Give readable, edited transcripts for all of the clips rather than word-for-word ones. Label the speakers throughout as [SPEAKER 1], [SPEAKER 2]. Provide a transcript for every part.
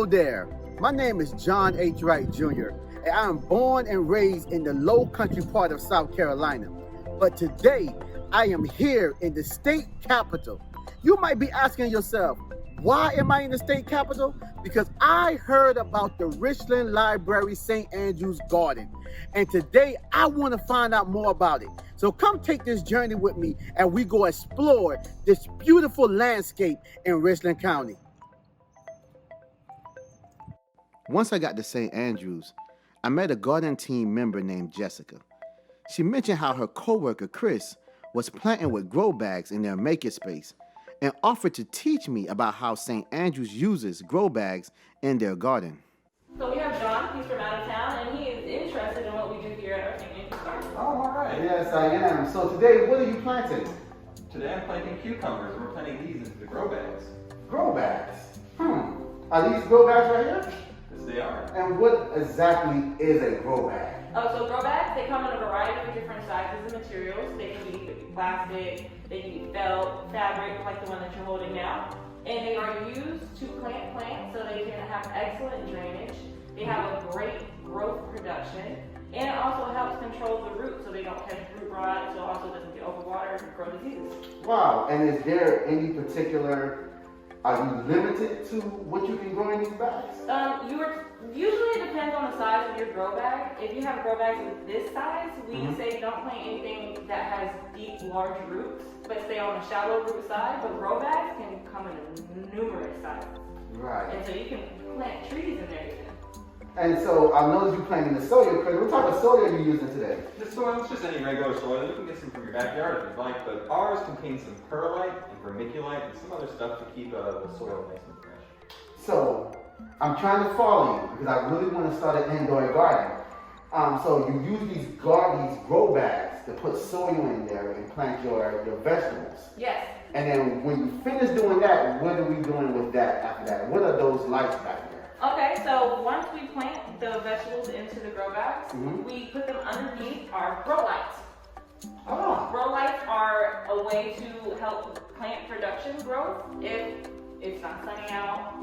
[SPEAKER 1] Hello there. My name is John H. Wright Jr., and I am born and raised in the low country part of South Carolina. But today, I am here in the state capital. You might be asking yourself, why am I in the state capital? Because I heard about the Richland Library St. Andrew's Garden. And today I want to find out more about it. So come take this journey with me and we go explore this beautiful landscape in Richland County. Once I got to St. Andrews, I met a garden team member named Jessica. She mentioned how her coworker Chris was planting with grow bags in their makerspace and offered to teach me about how St. Andrews uses grow bags in their garden.
[SPEAKER 2] So we have John, he's from out of town, and he is interested in what we do here at our St. Andrews Garden.
[SPEAKER 1] Oh, all right. Yes, I am. So today, what are you planting?
[SPEAKER 3] Today I'm planting cucumbers. We're planting these into the grow bags.
[SPEAKER 1] Grow bags? Are these grow bags right here?
[SPEAKER 3] Yes, they are.
[SPEAKER 1] And what exactly is a grow bag?
[SPEAKER 2] So grow bags, they come in a variety of different sizes and materials. They can be plastic, they can be felt, fabric, like the one that you're holding now. And they are used to plant plants so they can have excellent drainage. They have a great growth production. And it also helps control the roots so they don't catch root rot, so it also doesn't get overwatered and grow diseases.
[SPEAKER 1] Wow, and is there any particular, are you limited to what you can grow in these bags?
[SPEAKER 2] Usually it depends on the size of your grow bag. If you have grow bags with this size, we say don't plant anything that has deep, large roots, but stay on the shallow root side. But grow bags can come in numerous sizes.
[SPEAKER 1] Right.
[SPEAKER 2] And so you can plant trees in there even.
[SPEAKER 1] And so I noticed you planting the soil. What type of soil are you using today?
[SPEAKER 3] The soil is just any regular soil. You can get some from your backyard if you'd like, but ours contains some perlite and vermiculite and some other stuff to keep the soil nice and fresh.
[SPEAKER 1] So I'm trying to follow you because I really want to start an indoor garden. So you use these grow bags to put soil in there and plant your vegetables.
[SPEAKER 2] Yes.
[SPEAKER 1] And then when you finish doing that, what are we doing with that after that? What are those lights back there?
[SPEAKER 2] Okay, so once we plant the vegetables into the grow bags, we put them underneath our grow lights.
[SPEAKER 1] Oh.
[SPEAKER 2] Grow lights are a way to help plant production growth if it's not sunny out.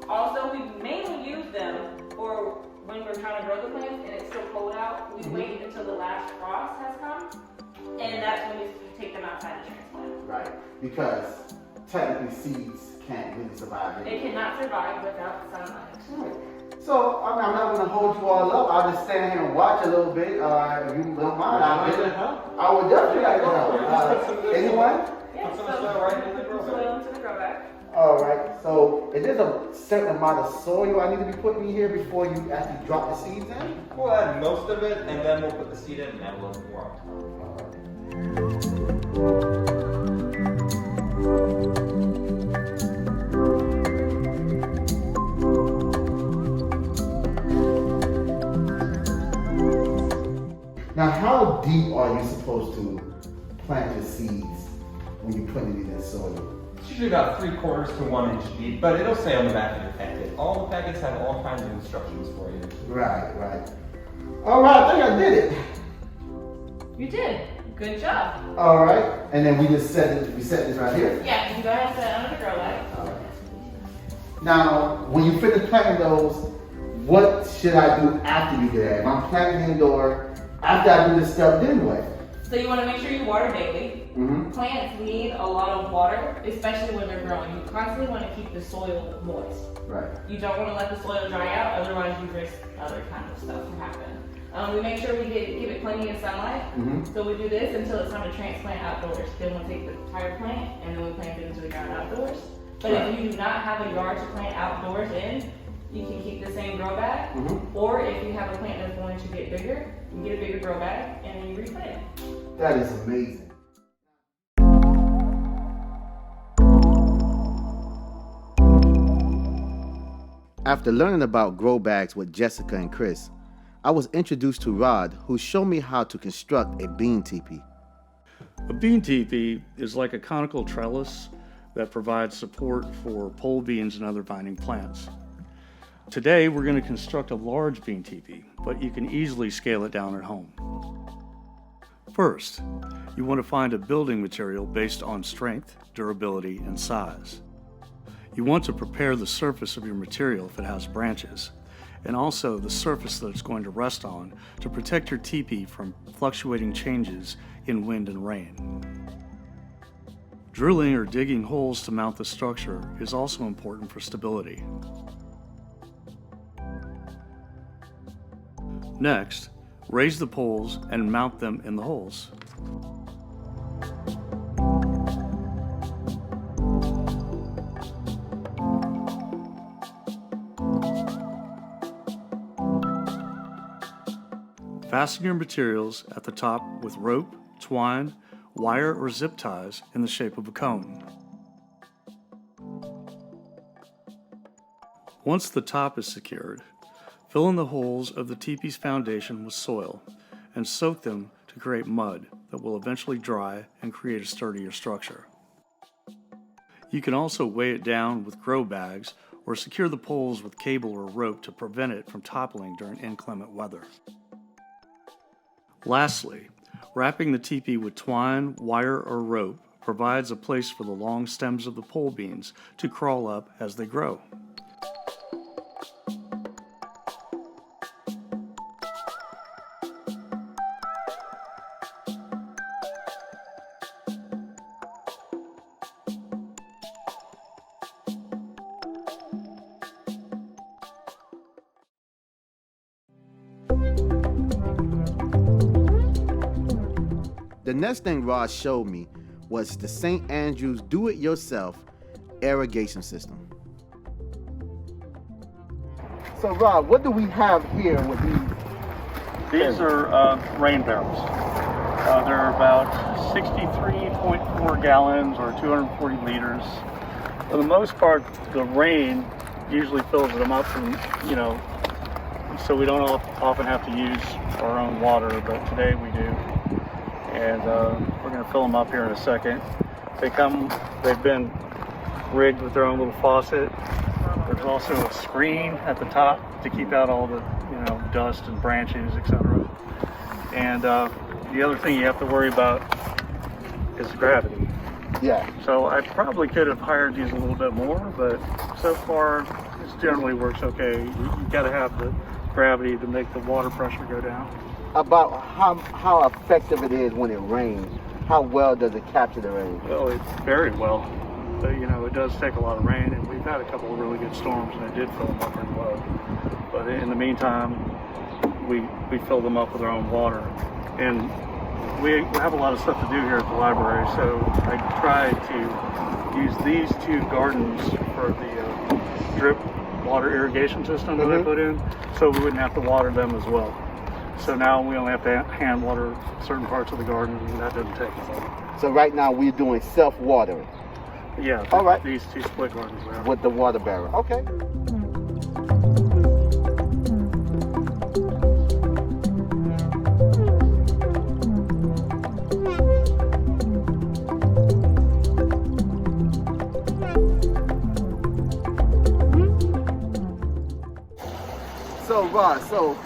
[SPEAKER 2] Also, we mainly use them for when we're trying to grow the plants and it's still cold out. We wait until the last frost has come, and that's when we take them outside to transplant.
[SPEAKER 1] Right, because technically seeds can't really survive.
[SPEAKER 2] They cannot survive without sunlight.
[SPEAKER 1] Right. So I'm not going to hold you all up. I'll just stand here and watch a little bit. If you don't mind, I would definitely like to help. Anyone?
[SPEAKER 2] Yeah,
[SPEAKER 3] put some soil right into the grow bag.
[SPEAKER 2] Soil into the grow bag.
[SPEAKER 1] All right. So is there a certain amount of soil I need to be putting in here before you actually drop the seeds in?
[SPEAKER 3] We'll add most of it, and then we'll put the seed in and add a little bit more.
[SPEAKER 1] Now, how deep are you supposed to plant your seeds when you're putting it in the soil?
[SPEAKER 3] It's usually about 3/4 to 1 inch deep, but it'll say on the back of your packet. All the packets have all kinds of instructions for you.
[SPEAKER 1] Right, right. All right, I think I did it.
[SPEAKER 2] You did. Good job.
[SPEAKER 1] All right, and then we just set this right here.
[SPEAKER 2] Yeah, you can go ahead and set it under the grow bag.
[SPEAKER 1] All right. Now, when you finish planting those, what should I do after you do that? If I'm planting indoor, after I do this stuff, then what?
[SPEAKER 2] So you want to make sure you water daily. Plants need a lot of water, especially when they're growing. You constantly want to keep the soil moist.
[SPEAKER 1] Right.
[SPEAKER 2] You don't want to let the soil dry out, otherwise you risk other kinds of stuff to happen. We make sure we give it plenty of sunlight. So we do this until it's time to transplant outdoors. Then we'll take the entire plant and then we plant it into the ground outdoors. But if you do not have a yard to plant outdoors in, you can keep the same grow bag. Or if you have a plant that's going to get bigger, you get a bigger grow bag and then you replant it.
[SPEAKER 1] That is amazing. After learning about grow bags with Jessica and Chris, I was introduced to Rod, who showed me how to construct a bean teepee.
[SPEAKER 4] A bean teepee is like a conical trellis that provides support for pole beans and other vining plants. Today, we're going to construct a large bean teepee, but you can easily scale it down at home. First, you want to find a building material based on strength, durability, and size. You want to prepare the surface of your material if it has branches, and also the surface that it's going to rest on to protect your teepee from fluctuating changes in wind and rain. Drilling or digging holes to mount the structure is also important for stability. Next, raise the poles and mount them in the holes. Fasten your materials at the top with rope, twine, wire, or zip ties in the shape of a cone. Once the top is secured, fill in the holes of the teepee's foundation with soil and soak them to create mud that will eventually dry and create a sturdier structure. You can also weigh it down with grow bags or secure the poles with cable or rope to prevent it from toppling during inclement weather. Lastly, wrapping the teepee with twine, wire, or rope provides a place for the long stems of the pole beans to crawl up as they grow.
[SPEAKER 1] The next thing Rod showed me was the St. Andrews do-it-yourself irrigation system. So Rod, what do we have here with these?
[SPEAKER 4] These are rain barrels. They're about 63.4 gallons or 240 liters. For the most part, the rain usually fills them up, and so we don't often have to use our own water, but today we do. And we're going to fill them up here in a second. They've been rigged with their own little faucet. There's also a screen at the top to keep out all the dust and branches, etc. And the other thing you have to worry about is gravity.
[SPEAKER 1] Yeah.
[SPEAKER 4] So I probably could have hired these a little bit more, but so far this generally works okay. You've got to have the gravity to make the water pressure go down.
[SPEAKER 1] About how effective it is when it rains. How well does it capture the rain?
[SPEAKER 4] Well, it's very well. But, it does take a lot of rain, and we've had a couple of really good storms, and it did fill them up pretty well. But in the meantime, we fill them up with our own water. And we have a lot of stuff to do here at the library, so I tried to use these two gardens for the drip water irrigation system that I put in, so we wouldn't have to water them as well. So now we only have to hand water certain parts of the garden, and that doesn't take as long.
[SPEAKER 1] So right now we're doing self-watering.
[SPEAKER 4] Yeah,
[SPEAKER 1] all right.
[SPEAKER 4] These two split gardens there.
[SPEAKER 1] With the water barrel. Okay. So Rod,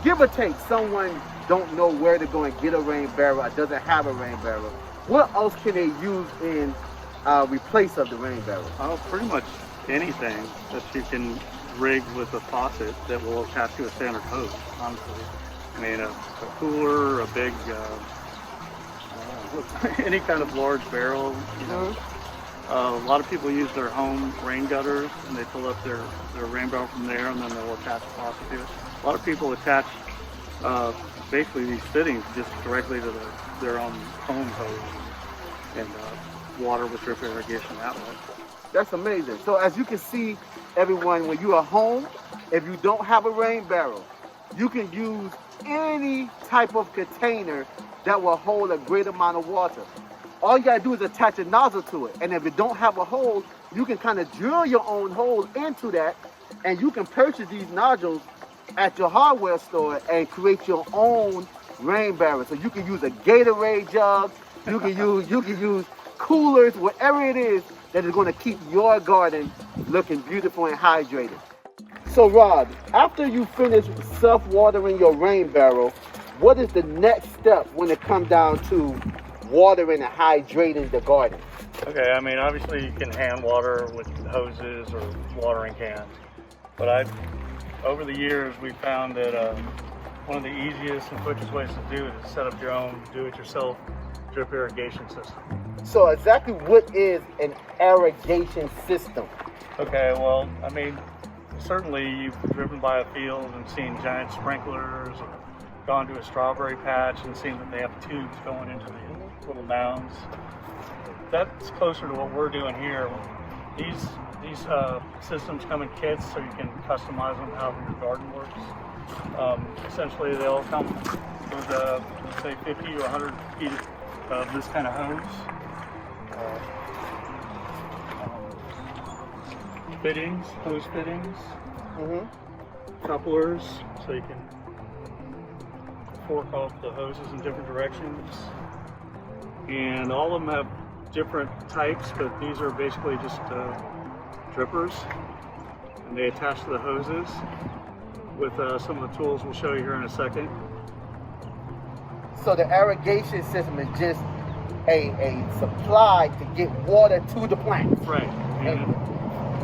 [SPEAKER 1] give or take, someone don't know where to go and get a rain barrel or doesn't have a rain barrel. What else can they use in replace of the rain barrel?
[SPEAKER 4] Oh, pretty much anything that you can rig with a faucet that will attach to a standard hose, honestly. I mean, a cooler, a big, any kind of large barrel, A lot of people use their home rain gutters, and they fill up their rain barrel from there, and then they'll attach a faucet to it. A lot of people attach basically these fittings just directly to their own home hose and water with drip irrigation that way.
[SPEAKER 1] That's amazing. So as you can see, everyone, when you are home, if you don't have a rain barrel, you can use any type of container that will hold a great amount of water. All you gotta do is attach a nozzle to it. And if it don't have a hole, you can kind of drill your own hole into that, and you can purchase these nodules at your hardware store and create your own rain barrel. So you can use a Gatorade jug, you can use coolers, whatever it is that is going to keep your garden looking beautiful and hydrated. So Rod, after you finish self-watering your rain barrel, what is the next step when it comes down to watering and hydrating the garden?
[SPEAKER 4] Okay, I mean, obviously you can hand water with hoses or watering cans, but over the years, we found that one of the easiest and quickest ways to do it is set up your own do-it-yourself drip irrigation system.
[SPEAKER 1] So exactly what is an irrigation system?
[SPEAKER 4] Okay, well, I mean, certainly you've driven by a field and seen giant sprinklers, or gone to a strawberry patch and seen that they have tubes going into the little mounds. That's closer to what we're doing here. These systems come in kits, so you can customize them however your garden works. Essentially, they all come with, say, 50 or 100 feet of this kind of hose. Fittings, hose fittings, couplers, so you can fork off the hoses in different directions. And all of them have different types, but these are basically just drippers, and they attach to the hoses with some of the tools we'll show you here in a second.
[SPEAKER 1] So the irrigation system is just a supply to get water to the plants.
[SPEAKER 4] Right.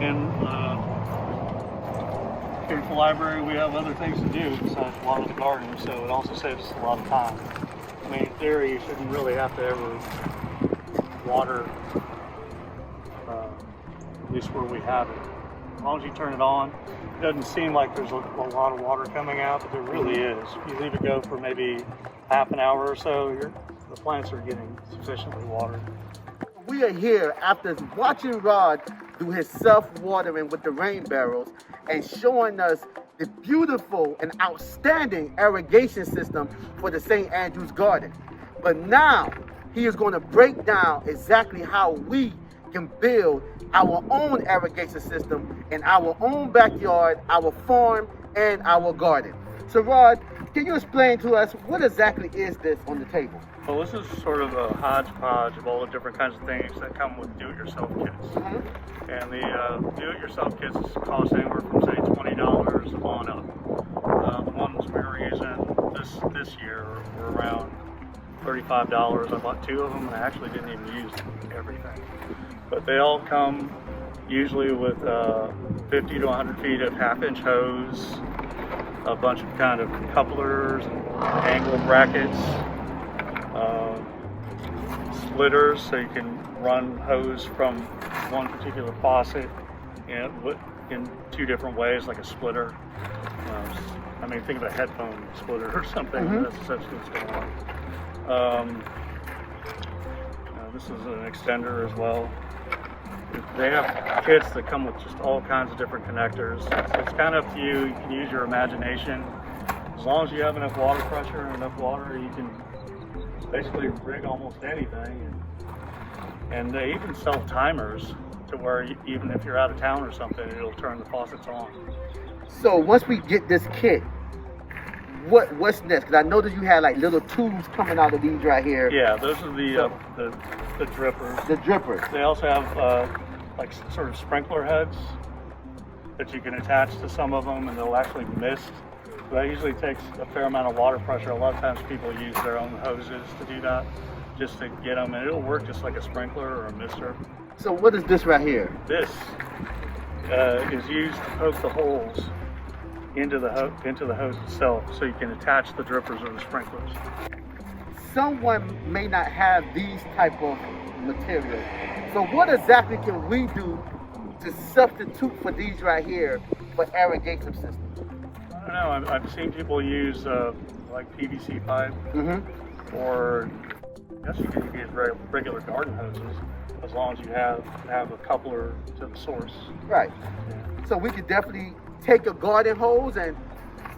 [SPEAKER 4] And here at the library, we have other things to do besides water the garden, so it also saves us a lot of time. I mean, in theory, you shouldn't really have to ever water, at least where we have it. As long as you turn it on, it doesn't seem like there's a lot of water coming out, but there really is. If you leave it go for maybe half an hour or so, the plants are getting sufficiently watered.
[SPEAKER 1] We are here after watching Rod do his self-watering with the rain barrels and showing us the beautiful and outstanding irrigation system for the St. Andrew's Garden. But now he is going to break down exactly how we can build our own irrigation system in our own backyard, our farm, and our garden. So Rod, can you explain to us what exactly is this on the table?
[SPEAKER 4] Well, this is sort of a hodgepodge of all the different kinds of things that come with do-it-yourself kits. And the do-it-yourself kits cost anywhere from, say, $20 on up. The ones we were using this year were around $35. I bought 2 of them, and I actually didn't even use everything. But they all come usually with 50 to 100 feet of half-inch hose, a bunch of kind of couplers and angle brackets, splitters, so you can run hose from one particular faucet in 2 different ways, like a splitter. I mean, think of a headphone splitter or something. That's essentially what's going on. This is an extender as well. They have kits that come with just all kinds of different connectors. It's kind of up to you. You can use your imagination. As long as you have enough water pressure and enough water, you can basically rig almost anything. And they even sell timers to where even if you're out of town or something, it'll turn the faucets on.
[SPEAKER 1] So once we get this kit, what's next? Because I know that you had like little tubes coming out of these right here.
[SPEAKER 4] Yeah, those are the drippers.
[SPEAKER 1] The drippers.
[SPEAKER 4] They also have like sort of sprinkler heads that you can attach to some of them, and they'll actually mist. So that usually takes a fair amount of water pressure. A lot of times people use their own hoses to do that, just to get them, and it'll work just like a sprinkler or a mister.
[SPEAKER 1] So what is this right here?
[SPEAKER 4] This is used to poke the holes into the hose itself, so you can attach the drippers or the sprinklers.
[SPEAKER 1] Someone may not have these type of materials. So what exactly can we do to substitute for these right here for irrigation systems?
[SPEAKER 4] I don't know. I've seen people use like PVC pipe, or I guess you can use regular garden hoses as long as you have a coupler to the source.
[SPEAKER 1] Right.
[SPEAKER 4] Yeah.
[SPEAKER 1] So we could definitely take a garden hose and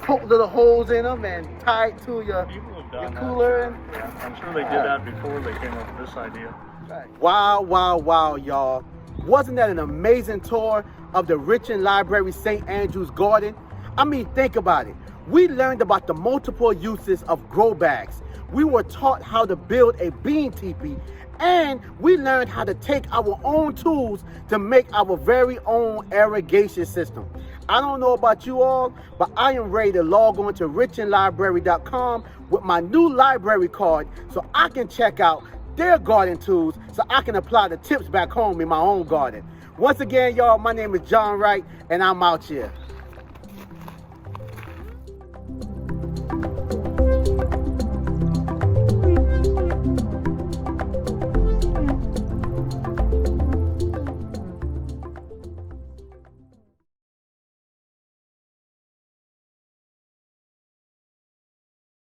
[SPEAKER 1] poke little holes in them and tie it to your cooler.
[SPEAKER 4] Yeah, I'm sure they did that before they came up with this idea.
[SPEAKER 1] Right. Wow, y'all. Wasn't that an amazing tour of the Richland Library St. Andrew's Garden? I mean, think about it. We learned about the multiple uses of grow bags. We were taught how to build a bean teepee, and we learned how to take our own tools to make our very own irrigation system. I don't know about you all, but I am ready to log on to richlandlibrary.com with my new library card so I can check out their garden tools so I can apply the tips back home in my own garden. Once again, y'all, my name is John Wright, and I'm out here.